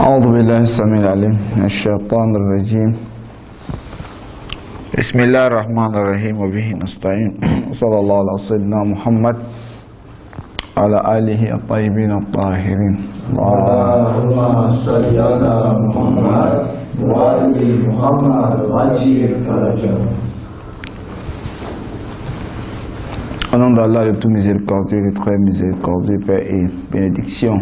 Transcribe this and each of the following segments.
أعوذ بالله السميع العليم من الشيطان الرجيم. بسم الله الرحمن الرحيم وبه نستعين وصلى الله على سيدنا محمد وعلى آله الطيبين الطاهرين. اللهم صل على محمد وآل محمد وعجل فرجهم. Au nom d'Allah, le tout miséricordieux, le très miséricordieux, paix et bénédiction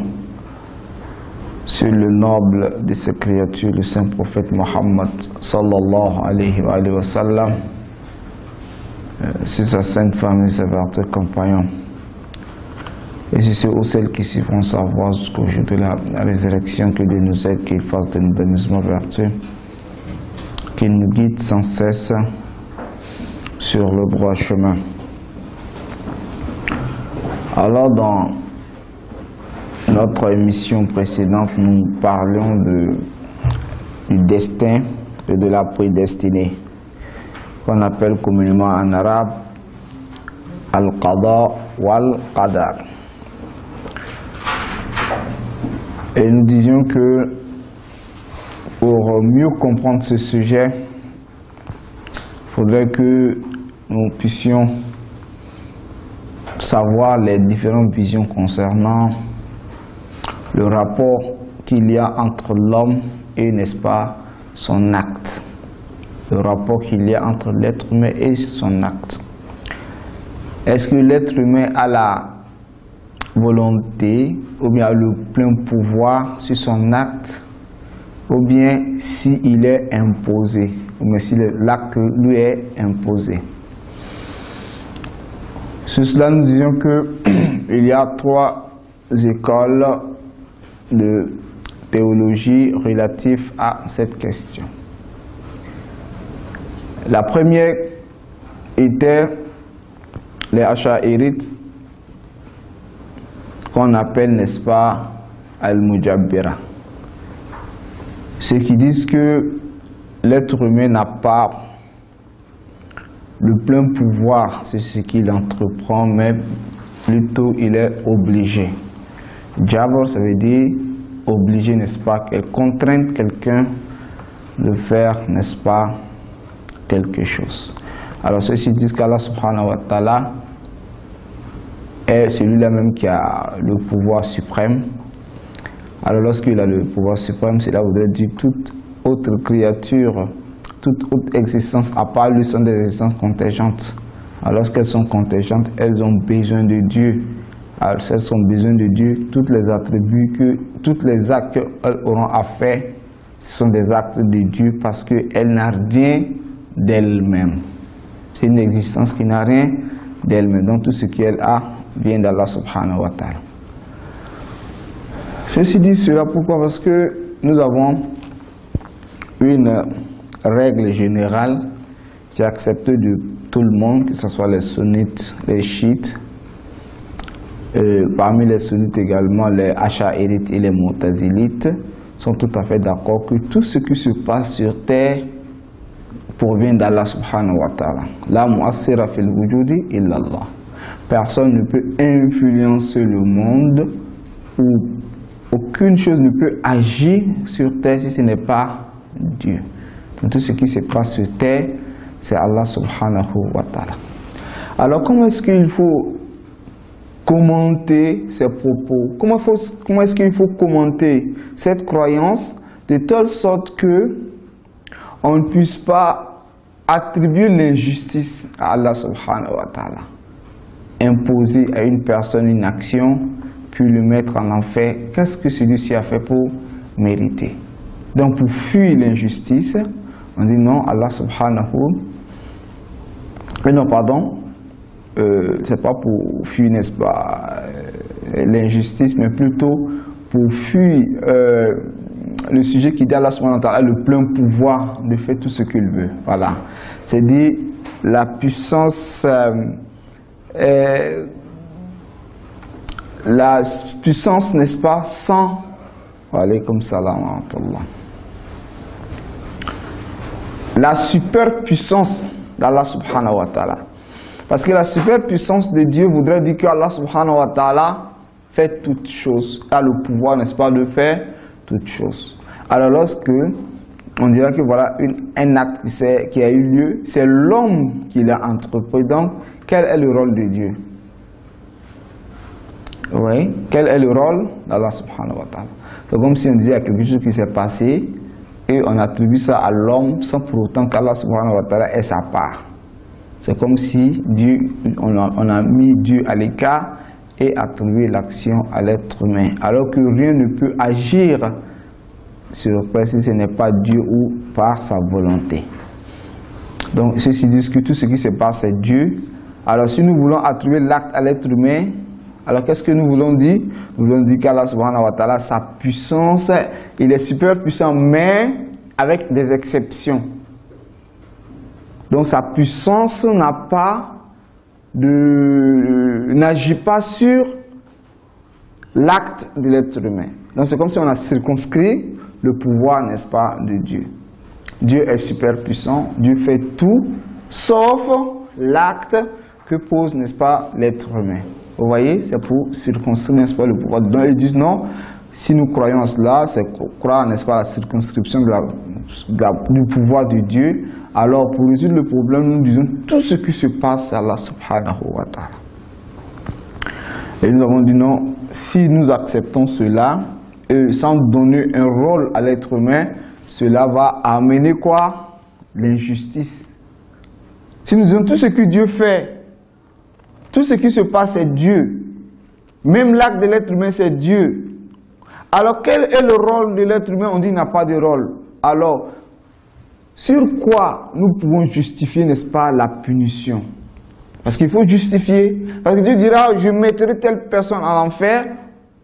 sur le noble de ses créatures, le saint prophète Mohammed sallallahu alayhi wa sallam, sur sa sainte famille, ses vertueux compagnons, et sur ceux ou celles qui suivront sa voie jusqu'au jour de la résurrection, que Dieu nous aide, qu'il fasse de nous des musulmans vertueux, qu'il nous guide sans cesse sur le droit chemin. Alors, dans notre émission précédente, nous parlions du destin et de la prédestinée, qu'on appelle communément en arabe al-qada wal-qadar. Et nous disions que pour mieux comprendre ce sujet, il faudrait que nous puissions savoir les différentes visions concernant le rapport qu'il y a entre l'homme et, n'est-ce pas, son acte. Le rapport qu'il y a entre l'être humain et son acte. Est-ce que l'être humain a la volonté ou bien a le plein pouvoir sur son acte, ou bien s'il est imposé, ou bien si l'acte lui est imposé? Sur cela, nous disions qu'il y a trois écoles de théologie relatives à cette question. La première était les Asha'irites, qu'on appelle, n'est-ce pas, Al-Mujabbira. Ceux qui disent que l'être humain n'a pas le plein pouvoir sur ce qu'il entreprend, mais plutôt il est obligé. Jabr, ça veut dire obligé, n'est-ce pas, contraindre quelqu'un de faire, n'est-ce pas, quelque chose. Alors ceux-ci disent qu'Allah subhanahu wa ta'ala est celui-là même qui a le pouvoir suprême. Alors lorsqu'il a le pouvoir suprême, cela voudrait dire toute autre créature, toute autre existence à part lui sont des existences contingentes. Alors lorsqu'elles sont contingentes, elles ont besoin de Dieu. Alors si elles ont besoin de Dieu, tous les attributs, tous les actes qu'elles auront à faire, ce sont des actes de Dieu parce qu'elle n'a rien d'elle-même. C'est une existence qui n'a rien d'elle-même. Donc tout ce qu'elle a vient d'Allah subhanahu wa ta'ala. Ceci dit cela pourquoi? Parce que nous avons une règle générale qui est acceptée de tout le monde, que ce soit les sunnites, les chiites, parmi les sunnites également les asha'irites et les mu'tazilites sont tout à fait d'accord que tout ce qui se passe sur terre provient d'Allah subhanahu wa ta'ala. La mu'assira fil wujudi illallah. Personne ne peut influencer le monde, ou aucune chose ne peut agir sur terre si ce n'est pas Dieu. Donc, tout ce qui se passe sur terre, c'est Allah subhanahu wa ta'ala. Alors comment est-ce qu'il faut commenter ces propos? Comment est-ce qu'il faut commenter cette croyance de telle sorte que on ne puisse pas attribuer l'injustice à Allah subhanahu wa ta'ala, imposer à une personne une action puis le mettre en enfer? Qu'est-ce que celui-ci a fait pour mériter? Donc pour fuir l'injustice, on dit non, Allah subhanahu, non pardon, c'est pas pour fuir, n'est-ce pas, l'injustice, mais plutôt pour fuir le sujet qui dit Allah subhanahu wa ta'ala le plein pouvoir de faire tout ce qu'il veut. Voilà. C'est-à-dire la puissance, n'est-ce pas, sans. Wa alaykum salam wa rahmatullah. La superpuissance d'Allah subhanahu wa ta'ala. Parce que la superpuissance de Dieu voudrait dire que Allah subhanahu wa ta'ala fait toutes choses, a le pouvoir, n'est-ce pas, de faire toutes choses. Alors lorsque on dira que voilà un acte qui a eu lieu, c'est l'homme qui l'a entrepris. Donc, quel est le rôle de Dieu? Oui, quel est le rôle d'Allah subhanahu wa ta'ala? C'est comme si on disait quelque chose qui s'est passé et on attribue ça à l'homme sans pour autant qu'Allah subhanahu wa ta'ala ait sa part. C'est comme si Dieu, on a mis Dieu à l'écart et attribué l'action à l'être humain. Alors que rien ne peut agir sur terre si ce n'est pas Dieu ou par sa volonté. Donc ceci dit que tout ce qui se passe c'est Dieu. Alors si nous voulons attribuer l'acte à l'être humain, alors qu'est-ce que nous voulons dire? Nous voulons dire qu'Allah subhanahu wa ta'ala, sa puissance, il est super puissant, mais avec des exceptions. Donc sa puissance n'agit pas sur l'acte de l'être humain. Donc c'est comme si on a circonscrit le pouvoir, n'est-ce pas, de Dieu. Dieu est super puissant, Dieu fait tout, sauf l'acte que pose, n'est-ce pas, l'être humain. Vous voyez, c'est pour circonscrire, n'est-ce pas, le pouvoir. Donc ils disent non, si nous croyons en cela, c'est croire, n'est-ce pas, la circonscription du pouvoir de Dieu. Alors pour résoudre le problème, nous disons tout ce qui se passe à Allah subhanahu wa ta'ala. Et nous avons dit non, si nous acceptons cela, et sans donner un rôle à l'être humain, cela va amener quoi? L'injustice. Si nous disons tout ce que Dieu fait, tout ce qui se passe c'est Dieu, même l'acte de l'être humain c'est Dieu. Alors quel est le rôle de l'être humain? On dit qu'il n'a pas de rôle. Alors, sur quoi nous pouvons justifier, n'est-ce pas, la punition? Parce qu'il faut justifier. Parce que Dieu dira, je mettrai telle personne en enfer.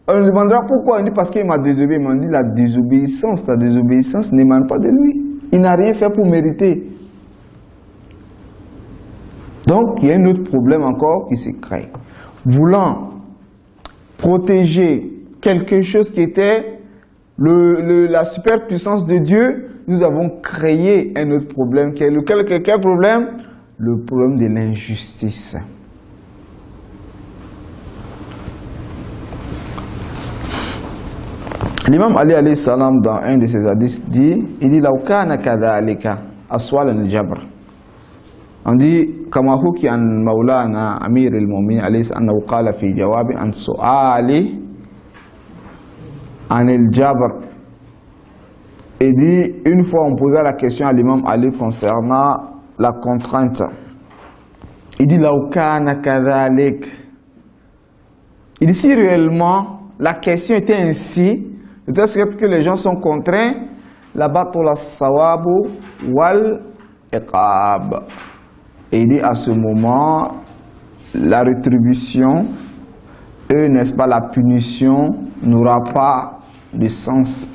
On lui demandera pourquoi. On dit parce qu'il m'a désobéi. Mais on dit la désobéissance, ta désobéissance n'émane pas de lui. Il n'a rien fait pour mériter. Donc, il y a un autre problème encore qui se crée. Voulant protéger quelque chose qui était la superpuissance de Dieu, nous avons créé un autre problème qui est quel problème? Le problème de l'injustice. L'imam Ali alayhi salam dans un de ses hadiths dit, il dit law kana kadhalika aswal al-jabr. On dit kama huki an maulana amir al-mu'minin alayhi annahu qala fi jawab an su'ali an al-jabr. Il dit, une fois on posait la question à l'imam Ali concernant la contrainte. Il dit, law kana kadhalik. Il dit, si réellement la question était ainsi, peut-être que les gens sont contraints, la batula sawabu wal iqab. Et il dit, à ce moment, la rétribution et, n'est-ce pas, la punition n'aura pas de sens.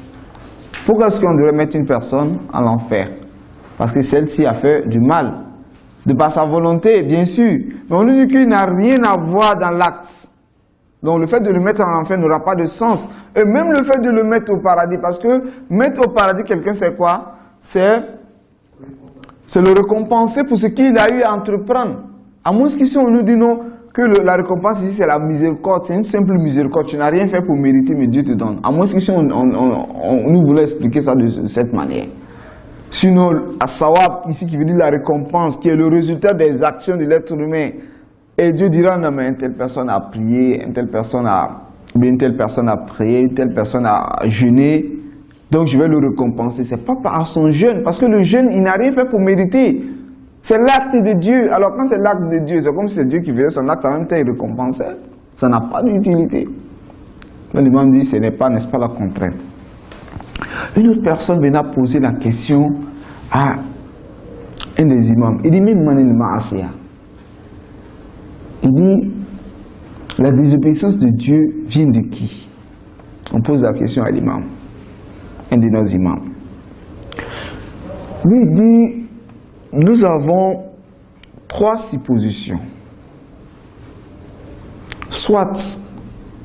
Pourquoi est-ce qu'on devrait mettre une personne en enfer? Parce que celle-ci a fait du mal. De par sa volonté, bien sûr. Mais on nous dit qu'il n'a rien à voir dans l'acte. Donc le fait de le mettre en enfer n'aura pas de sens. Et même le fait de le mettre au paradis. Parce que mettre au paradis quelqu'un, c'est quoi? C'est le récompenser pour ce qu'il a eu à entreprendre. À moins qu'ici on nous dit non, que la récompense ici c'est la miséricorde, c'est une simple miséricorde, tu n'as rien fait pour mériter mais Dieu te donne. À moins qu'ici on nous voulait expliquer ça de cette manière. Sinon, as-sawab ici qui veut dire la récompense, qui est le résultat des actions de l'être humain. Et Dieu dira non mais une telle personne a prié, une telle personne a prié, une telle personne a jeûné, donc je vais le récompenser. C'est pas par son jeûne, parce que le jeûne il n'a rien fait pour mériter. C'est l'acte de Dieu. Alors quand c'est l'acte de Dieu, c'est comme si c'est Dieu qui faisait son acte en même temps il récompensait. Ça n'a pas d'utilité. L'imam dit ce n'est pas, n'est-ce pas, la contrainte. Une autre personne vient poser la question à un des imams. Il dit même manil ma'asiya. Il dit la désobéissance de Dieu vient de qui? On pose la question à l'imam, un de nos imams. Lui dit nous avons trois suppositions. Soit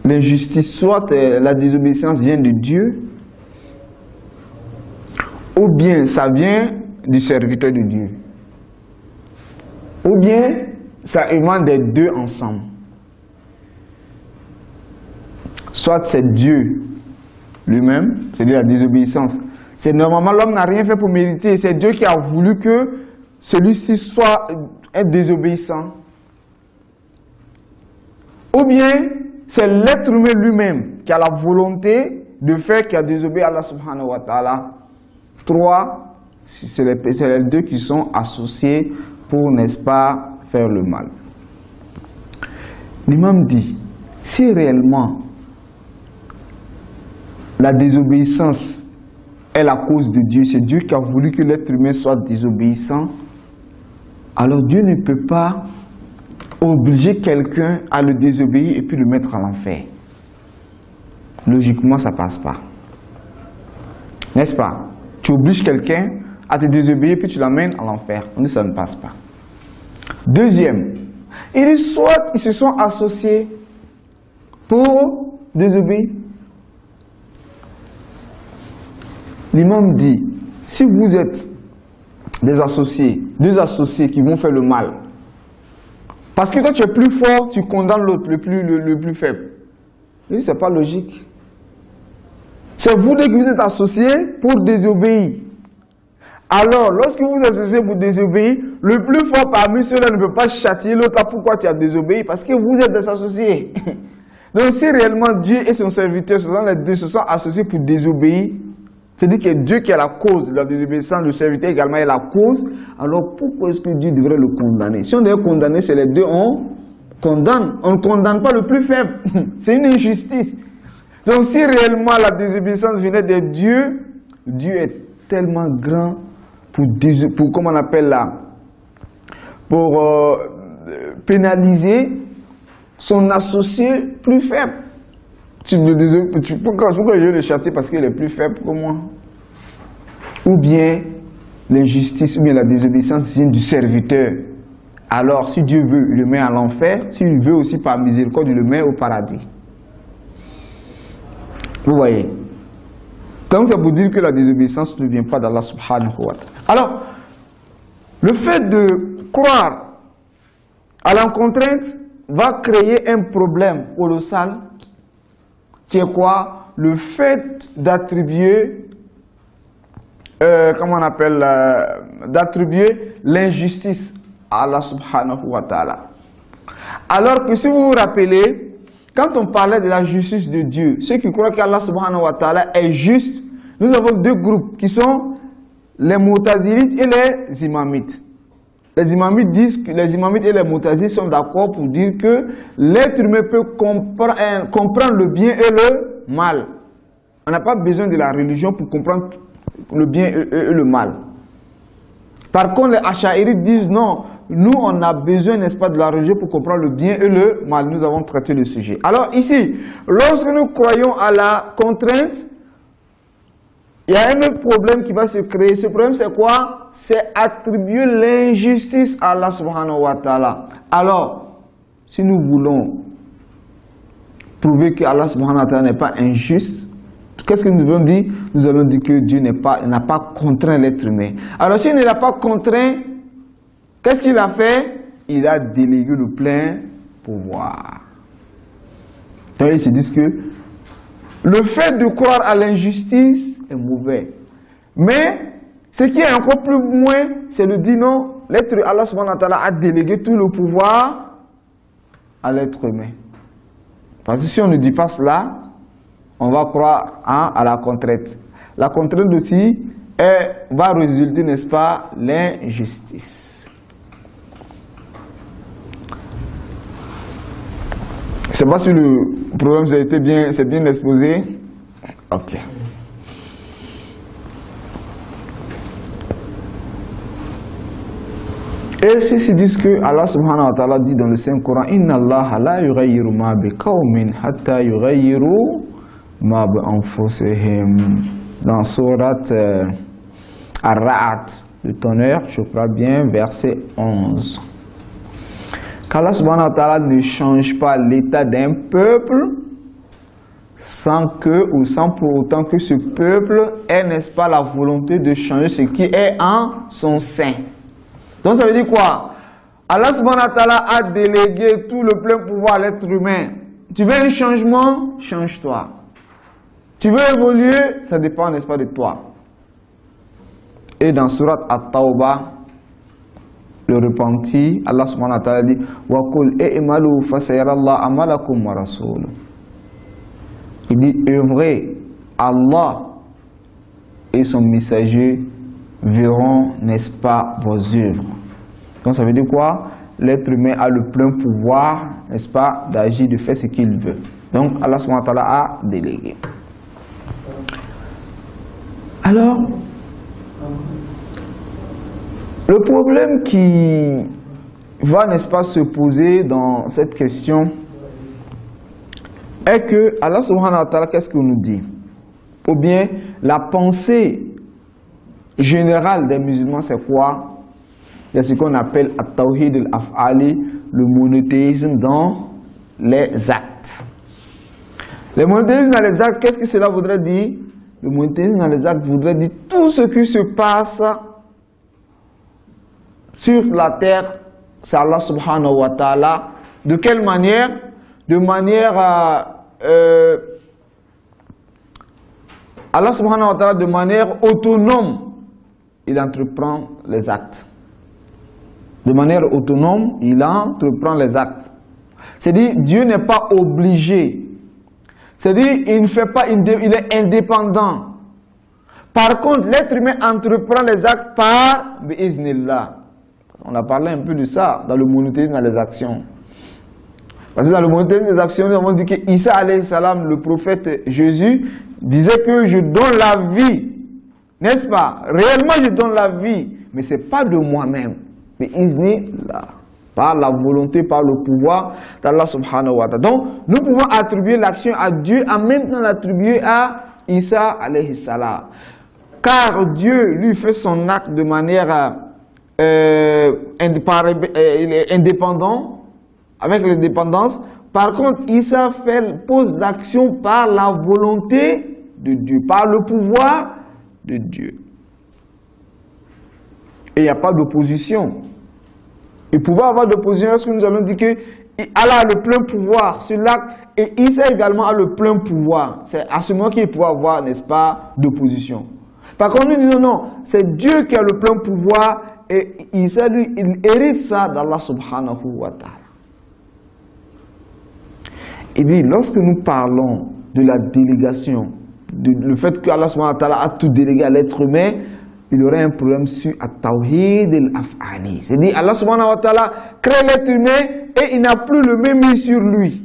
l'injustice, soit la désobéissance vient de Dieu, ou bien ça vient du serviteur de Dieu, ou bien ça émane des deux ensemble. Soit c'est Dieu lui-même, c'est-à-dire la désobéissance, C'est normalement, l'homme n'a rien fait pour mériter. C'est Dieu qui a voulu que celui-ci soit désobéissant. Ou bien, c'est l'être humain lui-même qui a la volonté de faire, qui a désobéi à Allah subhanahu wa ta'ala. 3, c'est les deux qui sont associés pour, n'est-ce pas, faire le mal. L'imam dit, si réellement la désobéissance est la cause de Dieu, c'est Dieu qui a voulu que l'être humain soit désobéissant, alors Dieu ne peut pas obliger quelqu'un à le désobéir et puis le mettre à l'enfer. Logiquement, ça ne passe pas. N'est-ce pas? Tu obliges quelqu'un à te désobéir et puis tu l'amènes à l'enfer. On dit ça ne passe pas. Deuxième, il dit soit ils se sont associés pour désobéir. L'imam dit, si vous êtes des associés, deux associés qui vont faire le mal, parce que toi tu es plus fort, tu condamnes l'autre, le plus faible. Il dit, c'est pas logique. C'est vous deux qui vous êtes associés pour désobéir. Alors, lorsque vous vous associez pour désobéir, le plus fort parmi ceux-là ne peut pas châtier l'autre. Pourquoi tu as désobéi? Parce que vous êtes des associés. Donc, si réellement Dieu et son serviteur, ce sont les deux, se sont associés pour désobéir, c'est-à-dire que Dieu qui est la cause de la désobéissance, le serviteur également est la cause, alors pourquoi est-ce que Dieu devrait le condamner? Si on devait condamner, c'est les deux, on condamne. On ne condamne pas le plus faible. C'est une injustice. Donc, si réellement la désobéissance venait de Dieu, Dieu est tellement grand pour comment on appelle là, pour pénaliser son associé plus faible. Pourquoi je le châtie parce qu'il est plus faible que moi? Ou bien l'injustice, ou bien la désobéissance vient du serviteur. Alors, si Dieu veut, il le met à l'enfer. S'il veut aussi par miséricorde, il le met au paradis. Vous voyez? Donc, ça veut dire que la désobéissance ne vient pas d'Allah subhanahu wa ta'ala. Alors, le fait de croire à la contrainte va créer un problème colossal qui est quoi? Le fait d'attribuer, comment on appelle, d'attribuer l'injustice à Allah subhanahu wa ta'ala. Alors que si vous vous rappelez, quand on parlait de la justice de Dieu, ceux qui croient qu'Allah subhanahu wa ta'ala est juste, nous avons deux groupes qui sont les Mu'tazilites et les Imamites. Les Imamites disent que les Imamites et les Mu'tazilites sont d'accord pour dire que l'être humain peut comprendre le bien et le mal. On n'a pas besoin de la religion pour comprendre le bien et le mal. Par contre, les Ash'arites disent non, nous on a besoin, n'est-ce pas, de la religion pour comprendre le bien et le mal. Nous avons traité le sujet. Alors ici, lorsque nous croyons à la contrainte, il y a un autre problème qui va se créer. Ce problème, c'est quoi? C'est attribuer l'injustice à Allah subhanahu wa ta'ala. Alors, si nous voulons prouver que Allah subhanahu wa ta'ala n'est pas injuste, qu'est-ce que nous devons dire? Nous allons dire que Dieu n'a pas contraint l'être humain. Alors, s'il ne l'a pas contraint, qu'est-ce qu'il a fait? Il a délégué le plein pouvoir. Donc, ils se disent que le fait de croire à l'injustice est mauvais. Mais ce qui est encore plus moins, c'est de dire non, l'être Allah subhanahu wa ta'ala a délégué tout le pouvoir à l'être humain. Parce que si on ne dit pas cela, on va croire à la contrainte. La contrainte aussi va résulter, n'est-ce pas, l'injustice. Je ne sais pas si le problème s'est bien exposé. Ok. Et ceux-ci disent que Allah subhanahu wa ta'ala dit dans le Saint-Coran, Inna Allah la yughayyiru ma bi qawmin hatta yughayyiru ma bi anfusihim. Dans Surat Ar-Ra'd, le tonnerre, je crois bien, verset 11. Qu'Allah subhanahu wa ta'ala ne change pas l'état d'un peuple sans pour autant que ce peuple ait, n'est-ce pas, la volonté de changer ce qui est en son sein. Donc ça veut dire quoi? Allah subhanahu wa ta'ala a délégué tout le plein pouvoir à l'être humain. Tu veux un changement? Change-toi. Tu veux évoluer? Ça dépend, n'est-ce pas, de toi. Et dans Surat At-Tawbah, le repenti, Allah subhanahu wa ta'ala dit wa qul i'malu fasayarallahu amalakum wa rasuluhu. Il dit œuvrez, Allah et son messager verront, n'est-ce pas, vos œuvres. Donc ça veut dire quoi? L'être humain a le plein pouvoir, n'est-ce pas, d'agir, de faire ce qu'il veut. Donc Allah subhanahu wa ta'ala a délégué. Alors, le problème qui va, n'est-ce pas, se poser dans cette question est que Allah subhanahu wa ta'ala, qu'est-ce qu'il nous dit? Ou bien, la pensée générale des musulmans, c'est quoi? C'est ce qu'on appelle at-tawhid al-af'ali, le monothéisme dans les actes. Le monothéisme dans les actes, qu'est-ce que cela voudrait dire? Le monothéisme dans les actes voudrait dire tout ce qui se passe sur la terre, c'est Allah subhanahu wa ta'ala. De quelle manière? De manière Allah subhanahu wa ta'ala, de manière autonome, il entreprend les actes. De manière autonome, il entreprend les actes. C'est-à-dire, Dieu n'est pas obligé. C'est-à-dire, il ne fait pas, il est indépendant. Par contre, l'être humain entreprend les actes par bi'iznillah. On a parlé un peu de ça dans le monothéisme, dans les actions. Parce que dans le monothéisme des actions, nous avons dit que Isa alayhi salam, le prophète Jésus, disait que je donne la vie. N'est-ce pas? Réellement, je donne la vie. Mais ce n'est pas de moi-même. Mais iznillah. Par la volonté, par le pouvoir d'Allah subhanahu wa ta'ala. Donc, nous pouvons attribuer l'action à Dieu en même temps l'attribuer à Isa alayhi salam. Car Dieu, lui, fait son acte de manière il est indépendant, avec l'indépendance. Par contre, Isa pose l'action par la volonté de Dieu, par le pouvoir de Dieu. Et il n'y a pas d'opposition. Il pouvait avoir d'opposition parce que nous avons dit que Allah a le plein pouvoir sur l'acte et Isa également a le plein pouvoir. C'est à ce moment qu'il peut avoir, n'est-ce pas, d'opposition. Par contre, nous disons non, c'est Dieu qui a le plein pouvoir et Isa, lui, il hérite ça d'Allah subhanahu wa ta'ala. Il dit, lorsque nous parlons de la délégation, le fait que Allah subhanahu wa ta'ala a tout délégué à l'être humain, il y aurait un problème sur at-tawhid al-af'ali. C'est-à-dire, Allah subhanahu wa ta'ala crée l'être humain et il n'a plus le même mise sur lui.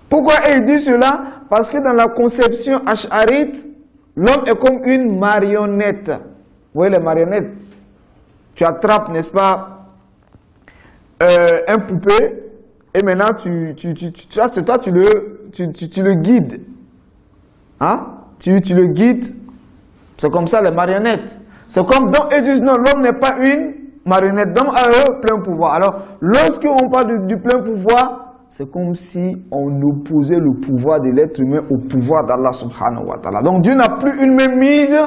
Pourquoi il dit cela? Parce que dans la conception ash'arite, l'homme est comme une marionnette. Vous voyez les marionnettes? Tu attrapes, n'est-ce pas, un poupée et maintenant c'est toi, tu le guides. Hein? Tu le guides. C'est comme ça les marionnettes. C'est comme donc ils disent non, l'homme n'est pas une marionnette, donc a le plein pouvoir. Alors, lorsqu'on parle du plein pouvoir, c'est comme si on opposait le pouvoir de l'être humain au pouvoir d'Allah subhanahu wa ta'ala. Donc Dieu n'a plus une même mise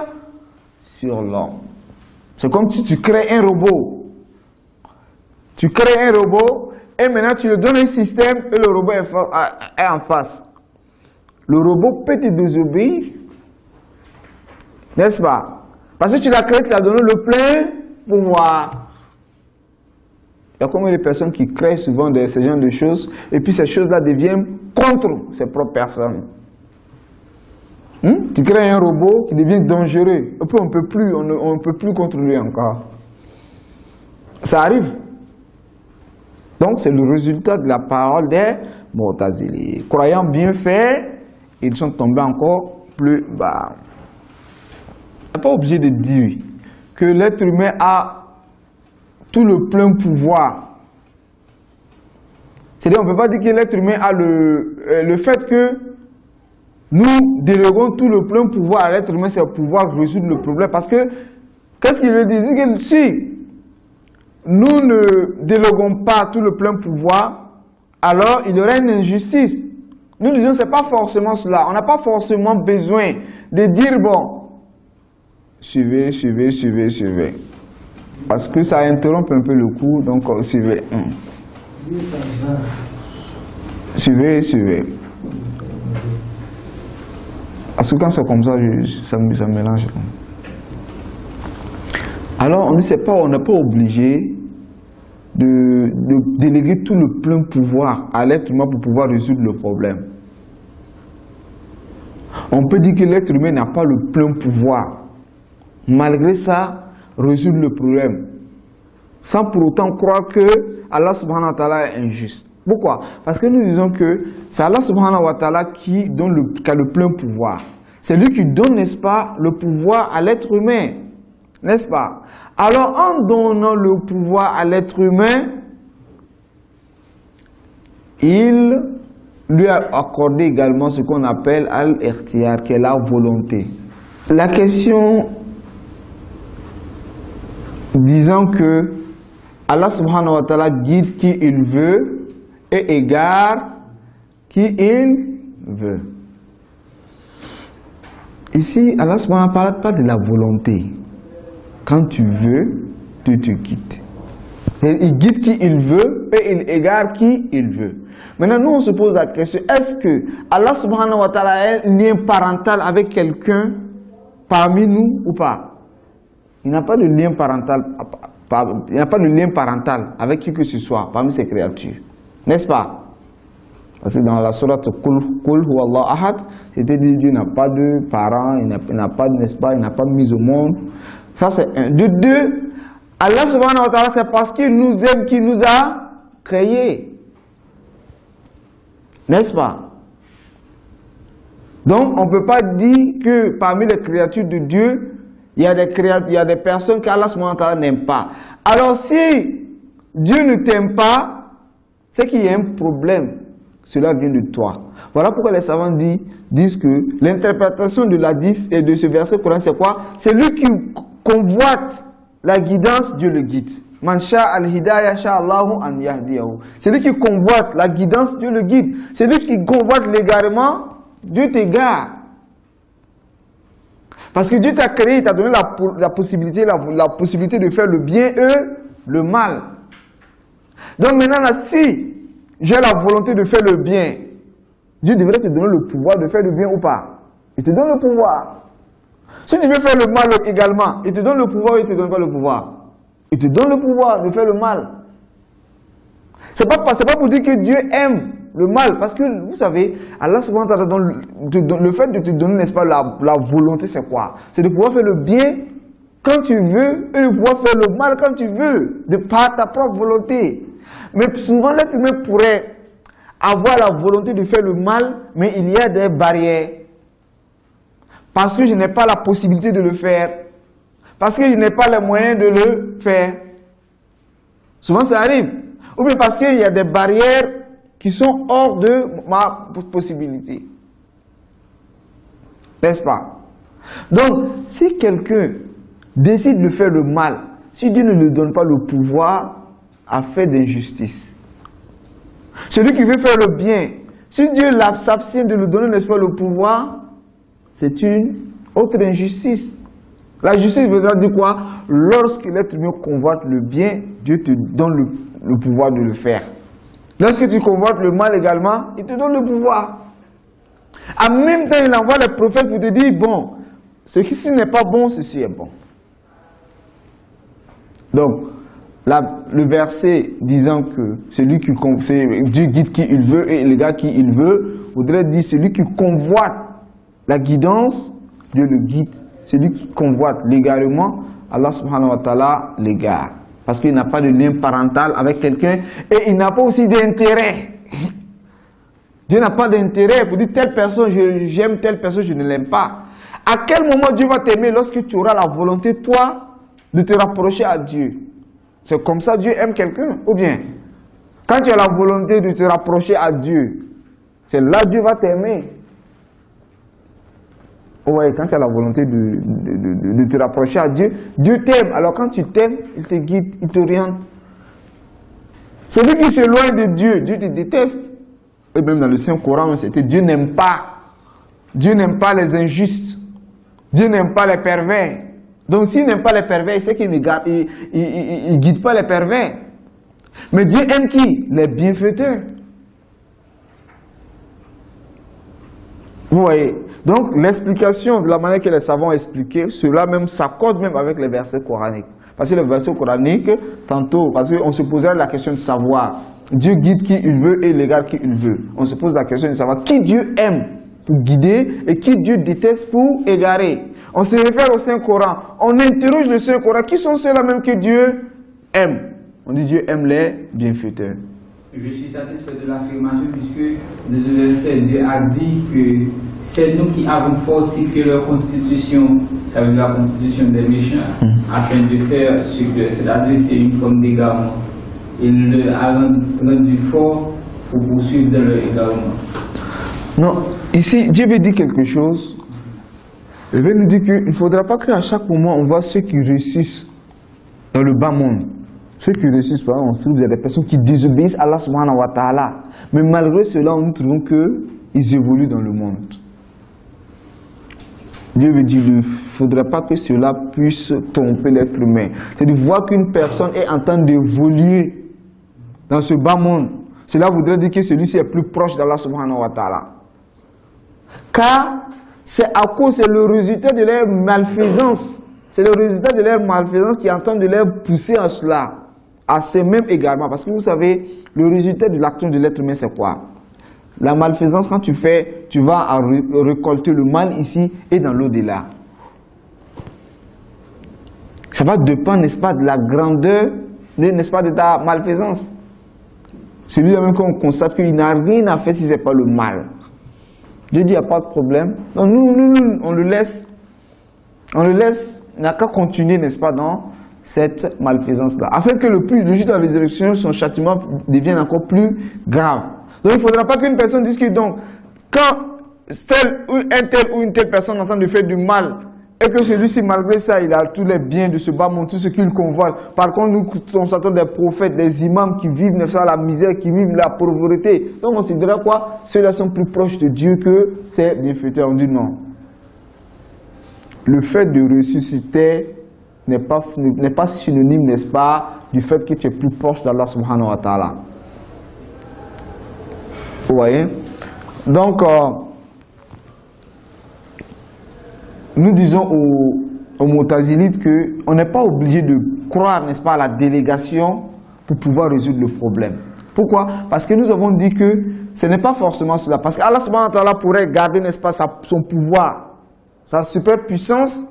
sur l'homme. C'est comme si tu crées un robot. Tu crées un robot et maintenant tu lui donnes un système et le robot est en face. Le robot peut te désobéir. N'est-ce pas? Parce que tu l'as créé, tu l'as donné le plein pouvoir. Il y a combien de personnes qui créent souvent ce genre de choses et puis ces choses-là deviennent contre ses propres personnes. Tu crées un robot qui devient dangereux et puis on ne peut plus contrôler encore. Ça arrive. Donc c'est le résultat de la parole des Mu'tazili. Croyant bien fait, ils sont tombés encore plus bas. On n'est pas obligé de dire que l'être humain a tout le plein pouvoir. C'est-à-dire, on ne peut pas dire que l'être humain a le fait que nous déléguons tout le plein pouvoir à l'être humain, c'est pouvoir résoudre le problème. Parce que, qu'est-ce qu'il veut dire? Il dit que si nous ne déléguons pas tout le plein pouvoir, alors il y aurait une injustice. Nous disons que ce n'est pas forcément cela. On n'a pas forcément besoin de dire, bon, suivez. Parce que ça interrompt un peu le cours, donc suivez. Suivez. Parce que quand c'est comme ça, ça mélange. Alors, on ne sait pas, on n'est pas obligé de déléguer tout le plein pouvoir à l'être humain pour pouvoir résoudre le problème. On peut dire que l'être humain n'a pas le plein pouvoir. Malgré ça, résoudre le problème. Sans pour autant croire que Allah subhanahu wa ta'ala est injuste. Pourquoi? Parce que nous disons que c'est Allah subhanahu wa ta'ala qui a le plein pouvoir. C'est lui qui donne, n'est-ce pas, le pouvoir à l'être humain. N'est-ce pas? Alors, en donnant le pouvoir à l'être humain, il lui a accordé également ce qu'on appelle al-ikhtiyar, qui est la volonté. La question disant que Allah subhanahu wa ta'ala guide qui il veut et égare qui il veut. Ici, Allah subhanahu wa ta'ala ne parle pas de la volonté. Quand tu veux, tu te guides. Il guide qui il veut et il égare qui il veut. Maintenant, nous, on se pose la question, est-ce que Allah subhanahu wa ta'ala a un lien parental avec quelqu'un parmi nous ou pas? Il n'a pas de lien parental, il n'a pas de lien parental avec qui que ce soit parmi ces créatures. N'est-ce pas? Parce que dans la sourate Qul huwa Allah ahad, c'était dit Dieu n'a pas de parents, il n'a pas, n'est-ce pas, il n'a pas mis au monde. Ça c'est un. De deux, Allah subhanahu wa ta'ala, c'est parce qu'il nous aime qu'il nous a créés. N'est-ce pas? Donc on ne peut pas dire que parmi les créatures de Dieu, il y a des personnes qu'Allah subhanahu wa ta'ala n'aime pas. Alors si Dieu ne t'aime pas, c'est qu'il y a un problème. Cela vient de toi. Voilà pourquoi les savants disent que l'interprétation de l'hadith et de ce verset coran, c'est quoi? C'est lui qui convoite la guidance, Dieu le guide. Man sha'a al-hidayah sha'allahu an yahdiyahu. C'est lui qui convoite la guidance, Dieu le guide. C'est lui qui convoite l'égarement, Dieu t'égare. Parce que Dieu t'a créé, il t'a donné la possibilité de faire le bien et le mal. Donc maintenant, là, si j'ai la volonté de faire le bien, Dieu devrait te donner le pouvoir de faire le bien ou pas? Il te donne le pouvoir. Si tu veux faire le mal également, il te donne le pouvoir ou il ne te donne pas le pouvoir? Il te donne le pouvoir de faire le mal. C'est pas pour dire que Dieu aime le mal, parce que vous savez, Allah subhanahu wa ta'ala le fait de te donner, n'est-ce pas, la volonté, c'est quoi? C'est de pouvoir faire le bien quand tu veux et de pouvoir faire le mal quand tu veux, de par ta propre volonté. Mais souvent, l'être humain pourrait avoir la volonté de faire le mal, mais il y a des barrières. Parce que je n'ai pas la possibilité de le faire. Parce que je n'ai pas les moyens de le faire. Souvent, ça arrive. Ou bien parce qu'il y a des barrières qui sont hors de ma possibilité. N'est-ce pas? Donc, si quelqu'un décide de faire le mal, si Dieu ne lui donne pas le pouvoir, a fait d'injustice. Celui qui veut faire le bien, si Dieu s'abstient de lui donner, n'est-ce pas, le pouvoir, c'est une autre injustice. La justice veut dire quoi? Lorsque l'être humain convoite le bien, Dieu te donne le pouvoir de le faire. Lorsque tu convoites le mal également, il te donne le pouvoir. En même temps, il envoie les prophètes pour te dire, bon, ceci n'est pas bon, ceci est bon. Donc, le verset disant que Dieu guide qui il veut et il gars qui il veut, voudrait dire celui qui convoite la guidance, Dieu le guide. Celui qui convoite l'égarement, Allah subhanahu wa ta'ala l'égare. Parce qu'il n'a pas de lien parental avec quelqu'un et il n'a pas aussi d'intérêt. Dieu n'a pas d'intérêt pour dire telle personne, j'aime telle personne, je ne l'aime pas. À quel moment Dieu va t'aimer? Lorsque tu auras la volonté, toi, de te rapprocher à Dieu. C'est comme ça Dieu aime quelqu'un. Ou bien, quand tu as la volonté de te rapprocher à Dieu, c'est là Dieu va t'aimer. Ouais, quand tu as la volonté de te rapprocher à Dieu, Dieu t'aime. Alors quand tu t'aimes, il te guide, il t'oriente. Celui qui s'éloigne de Dieu, Dieu te déteste. Et même dans le Saint-Coran, c'était Dieu n'aime pas. Dieu n'aime pas les injustes. Dieu n'aime pas les pervers. Donc s'il n'aime pas les pervers, c'est qu'il ne guide pas les pervers. Mais Dieu aime qui? Les bienfaiteurs. Vous voyez? Donc l'explication de la manière que les savants ont expliqué, cela même s'accorde même avec les versets coraniques. Parce que le verset coranique, tantôt, parce qu'on se posera la question de savoir, Dieu guide qui il veut et il égare qui il veut. On se pose la question de savoir qui Dieu aime pour guider et qui Dieu déteste pour égarer. On se réfère au Saint-Coran, on interroge le Saint-Coran, qui sont ceux-là même que Dieu aime? On dit Dieu aime les bienfaiteurs. Je suis satisfait de l'affirmation puisque Dieu a dit que c'est nous qui avons fortifié leur constitution, ça veut dire la constitution des méchants, afin de faire ce que c'est-à-dire c'est une forme d'égarement. Il le a rendu fort pour poursuivre dans leur égarement. Non, ici Dieu veut dire quelque chose. Il veut nous dire qu'il ne faudra pas qu'à chaque moment on voit ceux qui réussissent dans le bas monde. Ceux qui réussissent, par exemple, on trouve des personnes qui désobéissent à Allah subhanahu wa ta'ala. Mais malgré cela, nous trouvons qu'ils évoluent dans le monde. Dieu veut dire qu'il ne faudrait pas que cela puisse tromper l'être humain. C'est de voir qu'une personne est en train d'évoluer dans ce bas monde. Cela voudrait dire que celui-ci est plus proche d'Allah subhanahu wa ta'ala. Car c'est à cause, c'est le résultat de leur malfaisance. C'est le résultat de leur malfaisance qui est en train de leur pousser à cela. À ce même également, parce que vous savez, le résultat de l'action de l'être humain, c'est quoi? La malfaisance, quand tu fais, tu vas récolter le mal ici et dans l'au-delà. Ça va dépendre, n'est-ce pas, de la grandeur, n'est-ce pas, de ta malfaisance. Celui-là même qu'on constate qu'il n'a rien à faire si ce n'est pas le mal. Dieu dit, il n'y a pas de problème. Donc nous, on le laisse, il n'a qu'à continuer, n'est-ce pas, dans cette malfaisance-là, afin que le jour de la résurrection, son châtiment devienne encore plus grave. Donc il ne faudra pas qu'une personne dise que donc, quand un tel ou une telle personne est en train de faire du mal, et que celui-ci, malgré ça, il a tous les biens de ce bas monde, tout ce qu'il convoite. Par contre, nous constatons des prophètes, des imams qui vivent la misère, qui vivent la pauvreté. Donc on se dira quoi? Ceux-là sont plus proches de Dieu que ces bienfaiteurs. On dit non. Le fait de ressusciter n'est pas synonyme, n'est-ce pas, du fait que tu es plus proche d'Allah subhanahu wa ta'ala. Vous voyez? Donc, nous disons aux Mu'tazilites qu'on n'est pas obligé de croire, n'est-ce pas, à la délégation pour pouvoir résoudre le problème. Pourquoi? Parce que nous avons dit que ce n'est pas forcément cela. Parce qu'Allah subhanahu wa ta'ala pourrait garder, n'est-ce pas, son pouvoir, sa superpuissance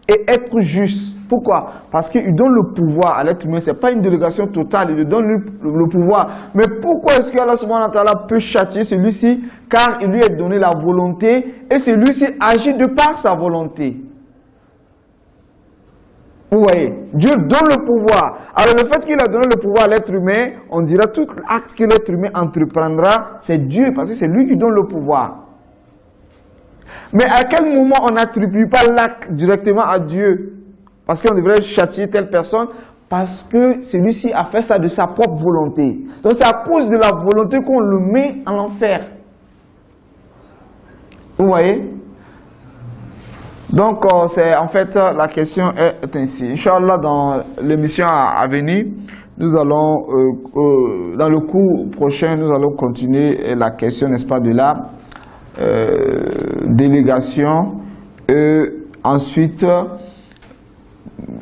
et être juste. Pourquoi? Parce qu'il donne le pouvoir à l'être humain. Ce n'est pas une délégation totale, il lui donne le pouvoir. Mais pourquoi est-ce qu'Allah subhanahu wa ta'ala peut châtier celui-ci? Car il lui a donné la volonté et celui-ci agit de par sa volonté. Vous voyez, Dieu donne le pouvoir. Alors le fait qu'il a donné le pouvoir à l'être humain, on dira tout acte que l'être humain entreprendra, c'est Dieu, parce que c'est lui qui donne le pouvoir. Mais à quel moment on n'attribue pas l'acte directement à Dieu? Parce qu'on devrait châtier telle personne, parce que celui-ci a fait ça de sa propre volonté. Donc c'est à cause de la volonté qu'on le met en enfer. Vous voyez? Donc c'est en fait la question est ainsi. Inch'Allah, dans l'émission à venir, nous allons, dans le cours prochain, nous allons continuer la question, n'est-ce pas, de la délégation et ensuite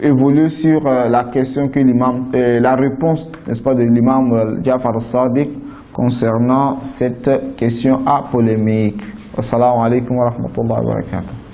évoluer sur la question que l'imam, la réponse, n'est-ce pas, de l'imam Ja'far al-Sadiq concernant cette question à polémique. Assalamu alaikum wa rahmatullahi wa barakatuh.